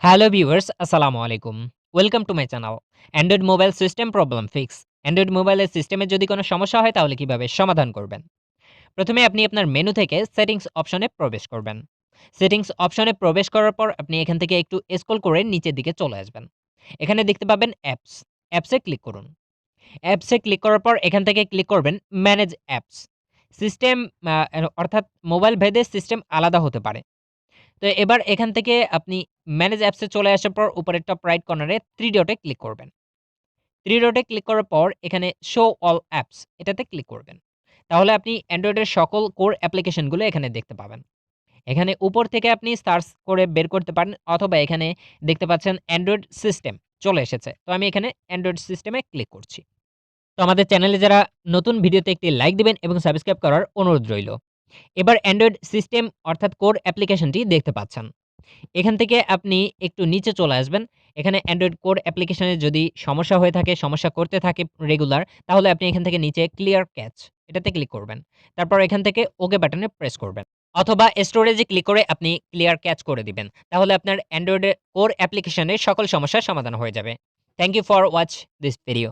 Hello viewers, আসসালামু আলাইকুম। Welcome to my channel Android mobile system problem fix. Android মোবাইলের সিস্টেমে যদি কোনো সমস্যা হয় তাহলে কিভাবে সমাধান করবেন। প্রথমে আপনি আপনার মেনু থেকে সেটিংস অপশনে প্রবেশ করবেন। সেটিংস অপশনে প্রবেশ করার পর আপনি এখান থেকে একটু স্ক্রল করে নিচের দিকে চলে আসবেন। এখানে দেখতে পাবেন অ্যাপস। অ্যাপসে ক্লিক করুন। অ্যাপসে ক্লিক করার পর এখান থেকে ক্লিক করবেন ম্যানেজ অ্যাপস। সিস্টেম আ অর্থাৎ মোবাইল ভেদে সিস্টেম আলাদা হতে পারে। তো এবার এখান থেকে আপনি ম্যানেজ অ্যাপস এ চলে আসার পর উপরের টপ রাইট কর্নারে 3 ডটে ক্লিক করবেন। 3 ডটে ক্লিক করার পর এখানে শো অল অ্যাপস এটাতে ক্লিক করবেন। তাহলে আপনি অ্যান্ড্রয়েডের সকল কোর অ্যাপ্লিকেশন গুলো এখানে দেখতে পাবেন। এখানে উপর থেকে আপনি সার্চ করে বের করতে পারেন অথবা এখানে দেখতে পাচ্ছেন অ্যান্ড্রয়েড সিস্টেম চলে এসেছে। তো আমি এখানে অ্যান্ড্রয়েড সিস্টেমে ক্লিক করছি। তো আমাদের চ্যানেলে যারা নতুন ভিডিওতে একটি লাইক দিবেন এবং সাবস্ক্রাইব করার অনুরোধ রইল। এবার অ্যান্ড্রয়েড সিস্টেম অর্থাৎ কোর অ্যাপ্লিকেশনটি দেখতে পাচ্ছেন। এখান থেকে আপনি একটু নিচে চলে আসবেন। এখানে অ্যান্ড্রয়েড কোর অ্যাপ্লিকেশনে যদি সমস্যা হয়ে থাকে, সমস্যা করতে থাকে রেগুলার, তাহলে আপনি এখান থেকে নিচে ক্লিয়ার ক্যাচ এটাতে ক্লিক করবেন। তারপর এখান থেকে ওকে বাটনে প্রেস করবেন। অথবা স্টোরেজে ক্লিক করে আপনি ক্লিয়ার ক্যাচ করে দিবেন। তাহলে আপনার অ্যান্ড্রয়েডের কোর অ্যাপ্লিকেশনের সকল সমস্যার সমাধান হয়ে যাবে। Thank you for watch this video.